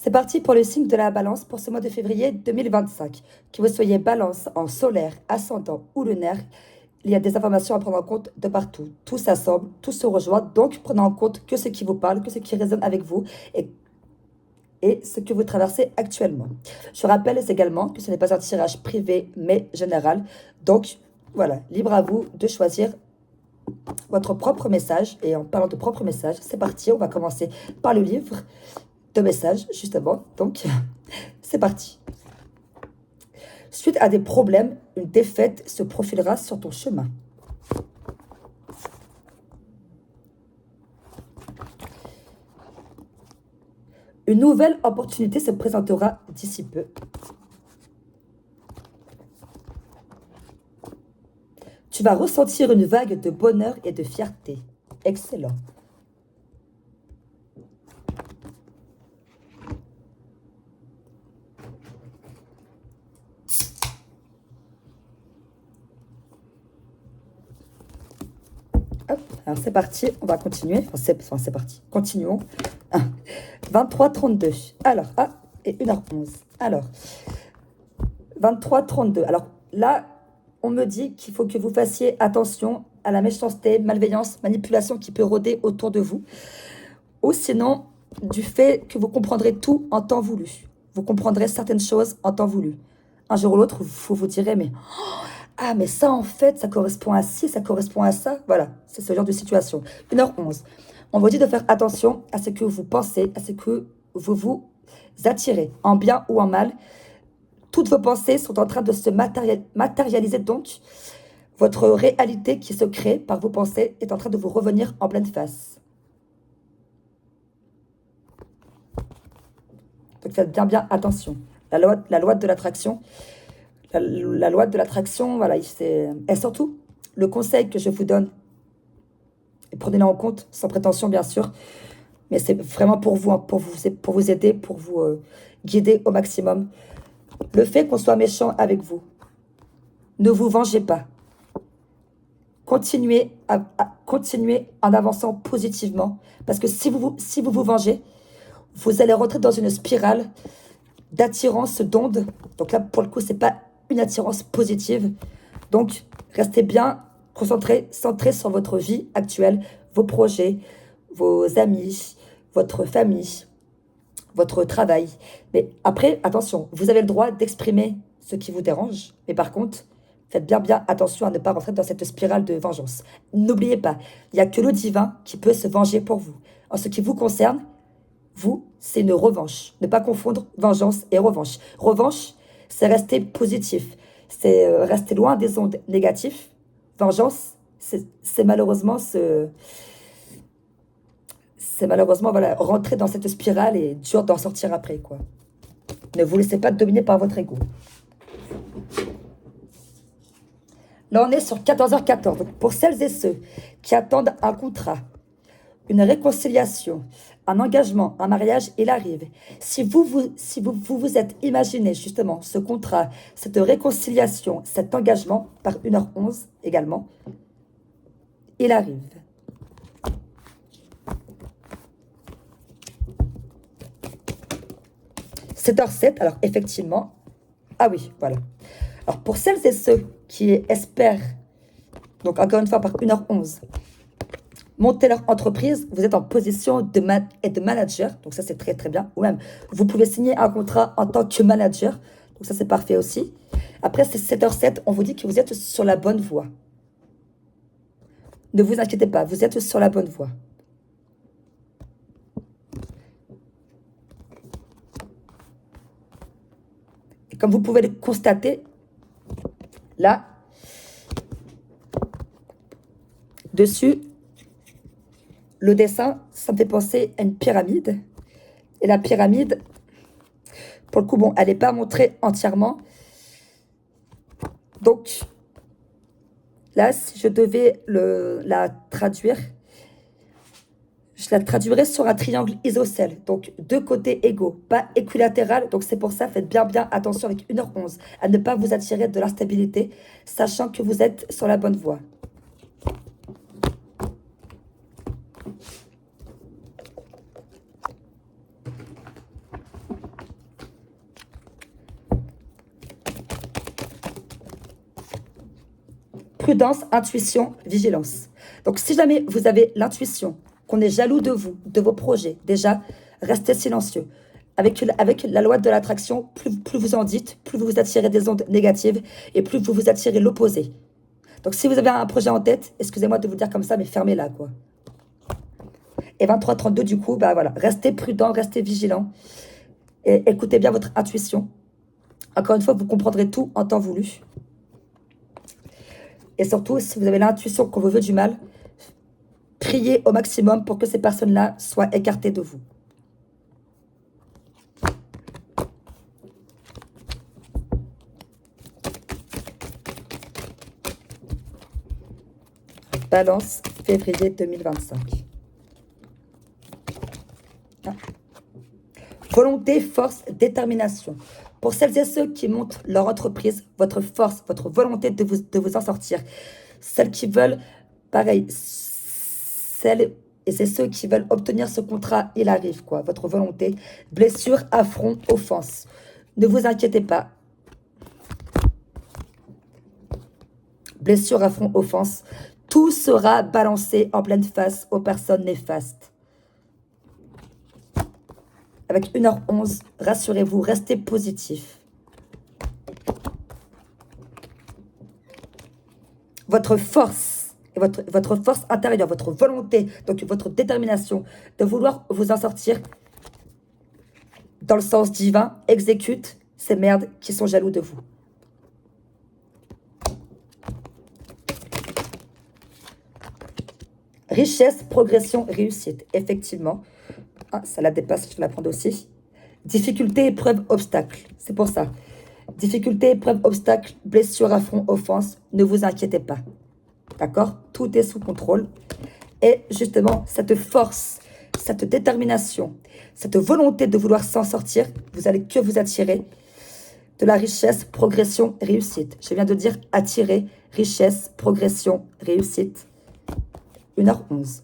C'est parti pour le signe de la balance pour ce mois de février 2025. Que vous soyez balance en solaire, ascendant ou lunaire, il y a des informations à prendre en compte de partout. Tout s'assemble, tout se rejoint. Donc, prenez en compte que ce qui vous parle, que ce qui résonne avec vous et, et ce que vous traversez actuellement. Je rappelle également que ce n'est pas un tirage privé, mais général. Donc, voilà, libre à vous de choisir votre propre message. Et en parlant de propre message, c'est parti. On va commencer par le livre de messages, justement. Donc, c'est parti. Suite à des problèmes, une défaite se profilera sur ton chemin. Une nouvelle opportunité se présentera d'ici peu. Tu vas ressentir une vague de bonheur et de fierté. Excellent. Hop, alors c'est parti, on va continuer. Enfin, c'est parti, continuons. 23-32. Alors, et 1h11. Alors, 23-32. Alors là, on me dit qu'il faut que vous fassiez attention à la méchanceté, malveillance, manipulation qui peut rôder autour de vous. Ou sinon, du fait que vous comprendrez tout en temps voulu. Vous comprendrez certaines choses en temps voulu. Un jour ou l'autre, vous direz, mais ah, mais ça, en fait, ça correspond à ci, ça correspond à ça. Voilà, c'est ce genre de situation. 1h11. On vous dit de faire attention à ce que vous pensez, à ce que vous vous attirez, en bien ou en mal. Toutes vos pensées sont en train de se matérialiser, donc votre réalité qui se crée par vos pensées est en train de vous revenir en pleine face. Donc faites bien attention. La loi de l'attraction, la loi de l'attraction, voilà, et surtout, le conseil que je vous donne, et prenez-le en compte, sans prétention bien sûr, mais c'est vraiment pour vous, hein, pour vous aider, pour vous guider au maximum. Le fait qu'on soit méchant avec vous, ne vous vengez pas. Continuez en avançant positivement, parce que si vous vengez, vous allez rentrer dans une spirale d'attirance, d'onde. Donc là, pour le coup, c'est pas une attirance positive. Donc, restez bien concentrés, centrés sur votre vie actuelle, vos projets, vos amis, votre famille, votre travail. Mais après, attention, vous avez le droit d'exprimer ce qui vous dérange. Mais par contre, faites bien attention à ne pas rentrer dans cette spirale de vengeance. N'oubliez pas, il n'y a que le divin qui peut se venger pour vous. En ce qui vous concerne, vous, c'est une revanche. Ne pas confondre vengeance et revanche. Revanche, c'est rester positif. C'est rester loin des ondes négatives. Vengeance, c'est malheureusement voilà, rentrer dans cette spirale et dur d'en sortir après, quoi. Ne vous laissez pas dominer par votre ego. Là, on est sur 14h14. Donc, pour celles et ceux qui attendent un contrat, une réconciliation, un engagement, un mariage, il arrive. Si vous êtes imaginé justement ce contrat, cette réconciliation, cet engagement, par 1h11 également, il arrive. C'est 7h07, alors effectivement, ah oui, voilà. Alors pour celles et ceux qui espèrent, donc encore une fois par 1h11, monter leur entreprise, vous êtes en position de manager, donc ça c'est très bien, ou même vous pouvez signer un contrat en tant que manager, donc ça c'est parfait aussi. Après c'est 7h07, on vous dit que vous êtes sur la bonne voie. Ne vous inquiétez pas, vous êtes sur la bonne voie. Et comme vous pouvez le constater, là, dessus, le dessin, ça me fait penser à une pyramide. Et la pyramide, pour le coup, bon, elle n'est pas montrée entièrement. Donc, là, si je devais la traduire, je la traduirais sur un triangle isocèle. Donc, deux côtés égaux, pas équilatéral. Donc, c'est pour ça, faites bien attention avec 1h11 à ne pas vous attirer de l'instabilité, sachant que vous êtes sur la bonne voie. Prudence, intuition, vigilance. Donc, si jamais vous avez l'intuition qu'on est jaloux de vous, de vos projets, déjà, restez silencieux. Avec la loi de l'attraction, plus vous en dites, plus vous attirez des ondes négatives et plus vous attirez l'opposé. Donc, si vous avez un projet en tête, excusez-moi de vous dire comme ça, mais fermez-la, quoi. Et 23-32, du coup, bah voilà, restez prudent, restez vigilant et écoutez bien votre intuition. Encore une fois, vous comprendrez tout en temps voulu. Et surtout, si vous avez l'intuition qu'on vous veut du mal, priez au maximum pour que ces personnes-là soient écartées de vous. Balance, février 2025. Ah. Volonté, force, détermination. Pour celles et ceux qui montent leur entreprise, votre force, votre volonté de vous en sortir. Celles qui veulent, pareil, celles et c'est ceux qui veulent obtenir ce contrat, il arrive, quoi. Votre volonté. Blessure, affront, offense. Ne vous inquiétez pas. Blessure, affront, offense. Tout sera balancé en pleine face aux personnes néfastes. Avec 1h11, rassurez-vous, restez positif. Votre force, et votre force intérieure, votre volonté, donc votre détermination de vouloir vous en sortir dans le sens divin, exécute ces merdes qui sont jaloux de vous. Richesse, progression, réussite. Effectivement. Ah, ça la dépasse, je vais la prendre aussi. Difficulté, épreuve, obstacle. C'est pour ça. Difficulté, épreuve, obstacle, blessure, affront, offense. Ne vous inquiétez pas. D'accord? Tout est sous contrôle. Et justement, cette force, cette détermination, cette volonté de vouloir s'en sortir, vous allez que vous attirer de la richesse, progression, réussite. Je viens de dire attirer, richesse, progression, réussite. 1h11.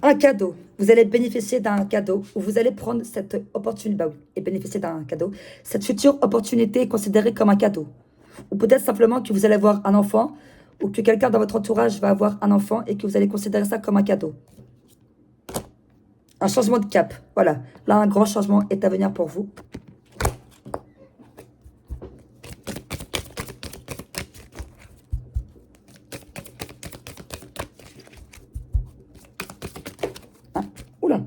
Un cadeau. Vous allez bénéficier d'un cadeau ou vous allez prendre cette opportunité et bénéficier d'un cadeau. Cette future opportunité est considérée comme un cadeau. Ou peut-être simplement que vous allez avoir un enfant ou que quelqu'un dans votre entourage va avoir un enfant et que vous allez considérer ça comme un cadeau. Un changement de cap. Voilà. Là, un grand changement est à venir pour vous. Oula.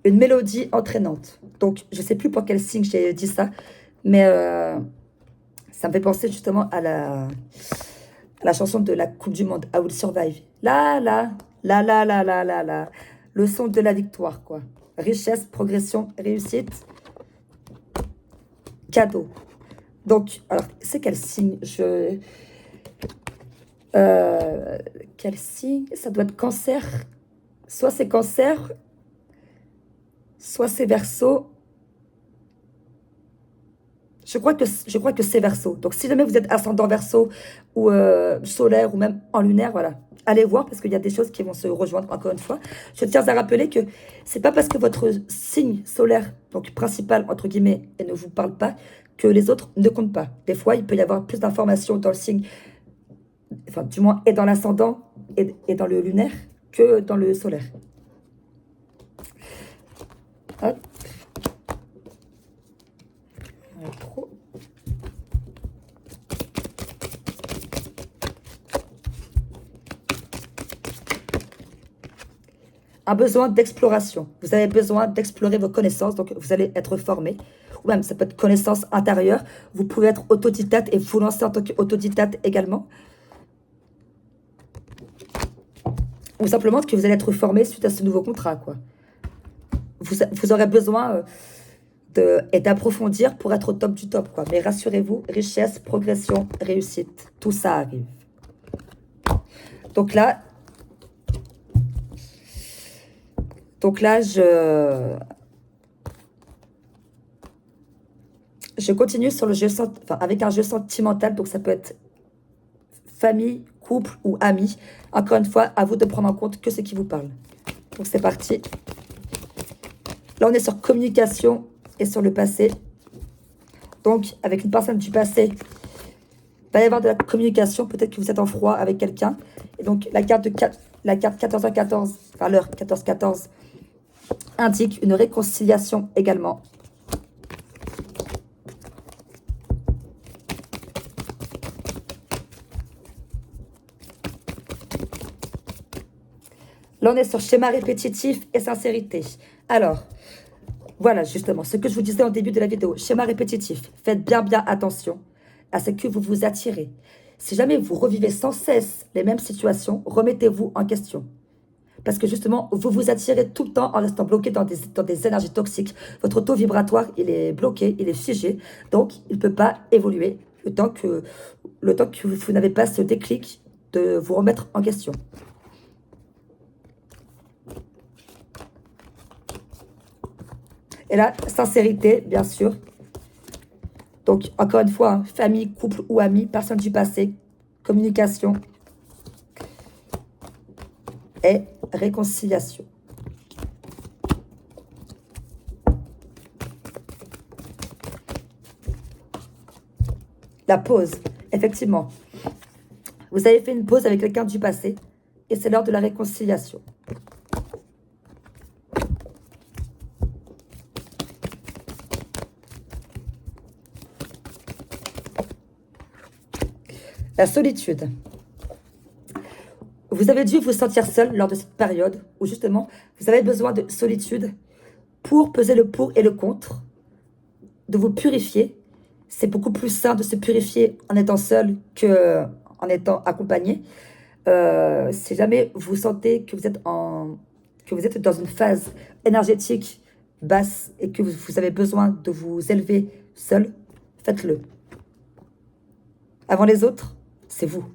Une mélodie entraînante. Donc, je ne sais plus pour quel signe j'ai dit ça, mais ça me fait penser justement à la chanson de la Coupe du Monde, I Will Survive. La, la, la, la, la, la, la, la. Le son de la victoire, quoi. Richesse, progression, réussite, cadeau. Donc, alors, c'est quel signe quel signe? Ça doit être cancer. Soit c'est cancer, soit c'est Verseau. Je crois que c'est Verseau. Donc, si jamais vous êtes ascendant Verseau ou solaire ou même en lunaire, voilà, allez voir parce qu'il y a des choses qui vont se rejoindre encore une fois. Je tiens à rappeler que c'est pas parce que votre signe solaire, donc principal entre guillemets, et ne vous parle pas, que les autres ne comptent pas. Des fois, il peut y avoir plus d'informations dans le signe, enfin, du moins, et dans l'ascendant et dans le lunaire que dans le solaire. Hop. Trop. un besoin d'exploration. Vous avez besoin d'explorer vos connaissances, donc vous allez être formé. Ou même, ça peut être connaissance intérieure. Vous pouvez être autodidacte et vous lancer en tant qu'autodidacte également. Ou simplement que vous allez être formé suite à ce nouveau contrat, quoi. Vous aurez besoin d'approfondir pour être au top du top, quoi. Mais rassurez-vous, richesse, progression, réussite, tout ça arrive. Donc là, je continue sur le jeu, avec un jeu sentimental. Donc ça peut être famille, couple ou amis. Encore une fois, à vous de prendre en compte que ce qui vous parle. Donc c'est parti. Là, on est sur communication et sur le passé. Donc, avec une personne du passé, il va y avoir de la communication. Peut-être que vous êtes en froid avec quelqu'un. Et donc, la carte 14h14, enfin l'heure 14h14, indique une réconciliation également. Là, on est sur schéma répétitif et sincérité. Alors, voilà justement ce que je vous disais au début de la vidéo. Schéma répétitif. Faites bien attention à ce que vous vous attirez. Si jamais vous revivez sans cesse les mêmes situations, remettez-vous en question. Parce que justement, vous vous attirez tout le temps en restant bloqué dans des énergies toxiques. Votre taux vibratoire, il est bloqué, il est figé. Donc, il ne peut pas évoluer le temps que vous n'avez pas ce déclic de vous remettre en question. Et là, sincérité, bien sûr. Donc, encore une fois, hein, famille, couple ou amis, personne du passé, communication et réconciliation. La pause, effectivement. Vous avez fait une pause avec quelqu'un du passé et c'est l'heure de la réconciliation. La solitude. Vous avez dû vous sentir seul lors de cette période où justement vous avez besoin de solitude pour peser le pour et le contre, de vous purifier. C'est beaucoup plus sain de se purifier en étant seul qu'en étant accompagné. Si jamais vous sentez que vous êtes dans une phase énergétique basse et que vous avez besoin de vous élever seul, faites-le. Avant les autres, c'est vous.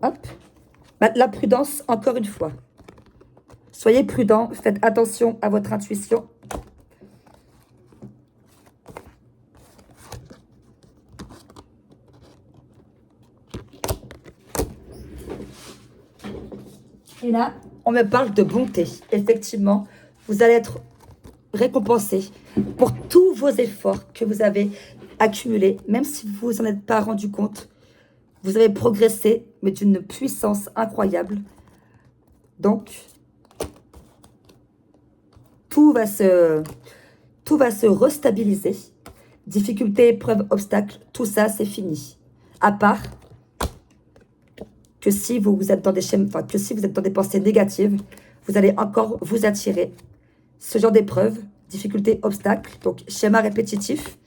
Hop. La prudence, encore une fois. Soyez prudent, faites attention à votre intuition. Et là, on me parle de bonté. Effectivement, vous allez être récompensé pour tous vos efforts que vous avez accumulés, même si vous vous en êtes pas rendu compte. Vous avez progressé, mais d'une puissance incroyable. Donc, tout va se restabiliser. Difficultés, épreuves, obstacles, tout ça, c'est fini. À part que si vous êtes dans des que si vous êtes dans des pensées négatives, vous allez encore vous attirer ce genre d'épreuves, difficultés, obstacles. Donc, schéma répétitif.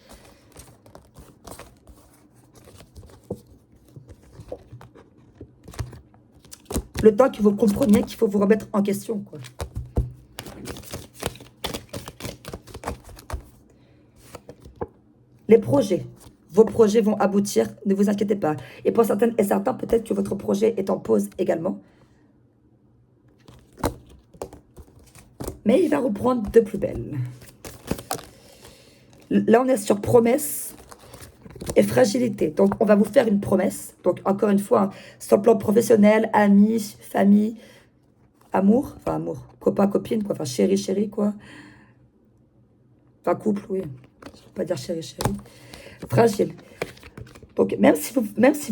Le temps que vous compreniez qu'il faut vous remettre en question, quoi. Les projets. Vos projets vont aboutir, ne vous inquiétez pas. Et pour certaines et certains, peut-être que votre projet est en pause également. Mais il va reprendre de plus belle. Là, on est sur promesse et fragilité. Donc, on va vous faire une promesse. Donc, encore une fois, hein, sur le plan professionnel, amis, famille, amour. Enfin, amour, copain, copine, quoi. Enfin, chéri, chéri, quoi. Enfin, couple, oui. Je ne peux pas dire chéri, chéri. Fragile. Donc, même si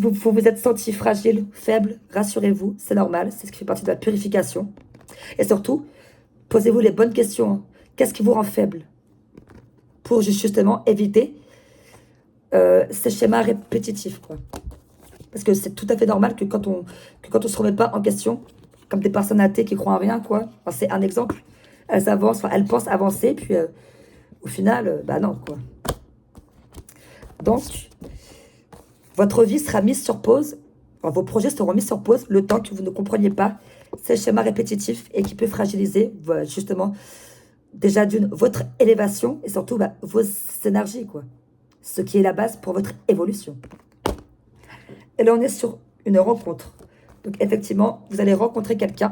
vous vous êtes senti fragile, faible, rassurez-vous, c'est normal. C'est ce qui fait partie de la purification. Et surtout, posez-vous les bonnes questions. Qu'est-ce qui vous rend faible? pour justement éviter ces schémas répétitifs, quoi. Parce que c'est tout à fait normal que quand on se remet pas en question, comme des personnes athées qui croient en rien, quoi. Enfin, c'est un exemple. Elles avancent, enfin, elles pensent avancer, puis au final, bah non, quoi. Donc, votre vie sera mise sur pause, enfin, vos projets seront mis sur pause le temps que vous ne compreniez pas ces schémas répétitifs et qui peut fragiliser, justement, déjà votre élévation et surtout bah, vos énergies, quoi. Ce qui est la base pour votre évolution. Et là, on est sur une rencontre. Donc, effectivement, vous allez rencontrer quelqu'un.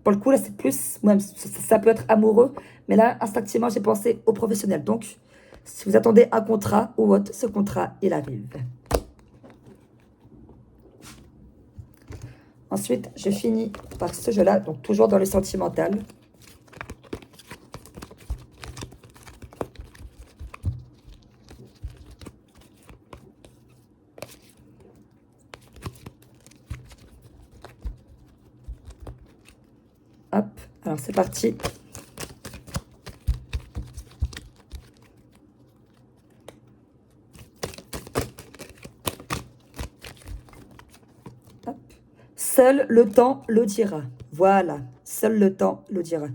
Pour le coup, là, c'est plus... Même, ça peut être amoureux. Mais là, instinctivement, j'ai pensé au professionnel. Donc, si vous attendez un contrat ou autre, ce contrat, il arrive. Ensuite, je finis par ce jeu-là. Donc, toujours dans le sentimental. Hop, alors c'est parti. Hop. Seul le temps le dira. Voilà, seul le temps le dira.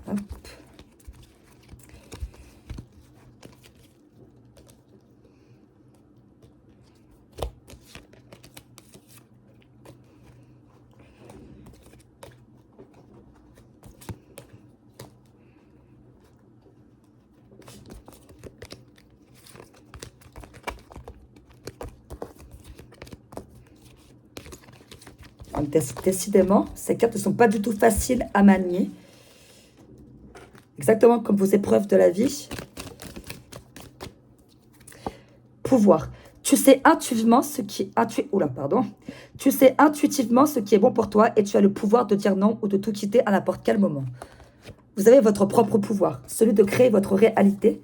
Hop. Décidément, ces cartes ne sont pas du tout faciles à manier. Exactement comme vos épreuves de la vie. Pouvoir. Tu sais intuitivement ce qui Tu sais intuitivement ce qui est bon pour toi et tu as le pouvoir de dire non ou de tout quitter à n'importe quel moment. Vous avez votre propre pouvoir, celui de créer votre réalité,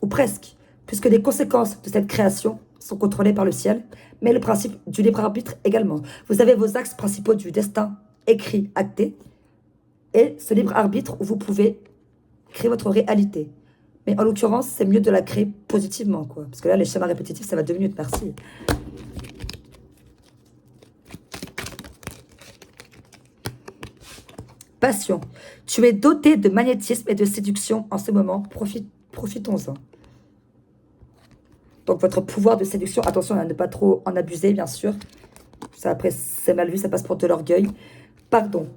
ou presque, puisque les conséquences de cette création sont contrôlées par le ciel, mais le principe du libre arbitre également. Vous avez vos axes principaux du destin écrits, actés, et ce libre arbitre où vous pouvez créer votre réalité. Mais en l'occurrence, c'est mieux de la créer positivement, quoi. Parce que là, les schémas répétitifs, ça va 2 minutes, merci. Passion. Tu es doté de magnétisme et de séduction en ce moment. Profitons-en. Donc, votre pouvoir de séduction, attention à ne pas trop en abuser, bien sûr. Ça, après, c'est mal vu, ça passe pour de l'orgueil. Pardon.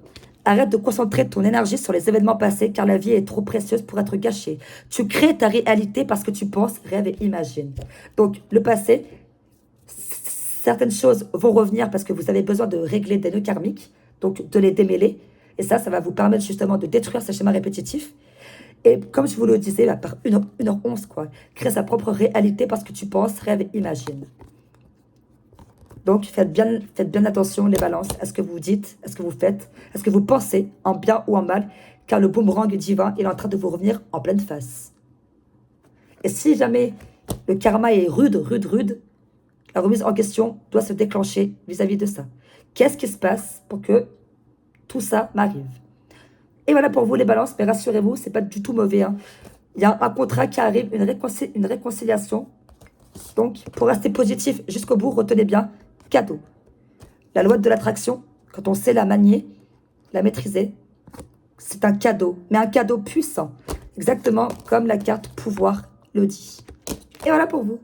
Arrête de concentrer ton énergie sur les événements passés, car la vie est trop précieuse pour être gâchée. Tu crées ta réalité parce que tu penses, rêves et imagines. Donc, le passé, certaines choses vont revenir parce que vous avez besoin de régler des nœuds karmiques, donc de les démêler. Et ça va vous permettre justement de détruire ces schémas répétitifs. Et comme je vous le disais, bah, par 1h11, quoi, créer sa propre réalité parce que tu penses, rêves et imagines. Donc, faites bien attention, les balances, à ce que vous dites, à ce que vous faites, à ce que vous pensez, en bien ou en mal, car le boomerang divin il est en train de vous revenir en pleine face. Et si jamais le karma est rude, la remise en question doit se déclencher vis-à-vis de ça. Qu'est-ce qui se passe pour que tout ça m'arrive? Et voilà pour vous, les balances, mais rassurez-vous, c'est pas du tout mauvais. Hein. Il y a un contrat qui arrive, une réconciliation. Donc, pour rester positif jusqu'au bout, retenez bien, cadeau. La loi de l'attraction, quand on sait la manier, la maîtriser, c'est un cadeau, mais un cadeau puissant. Exactement comme la carte pouvoir le dit. Et voilà pour vous.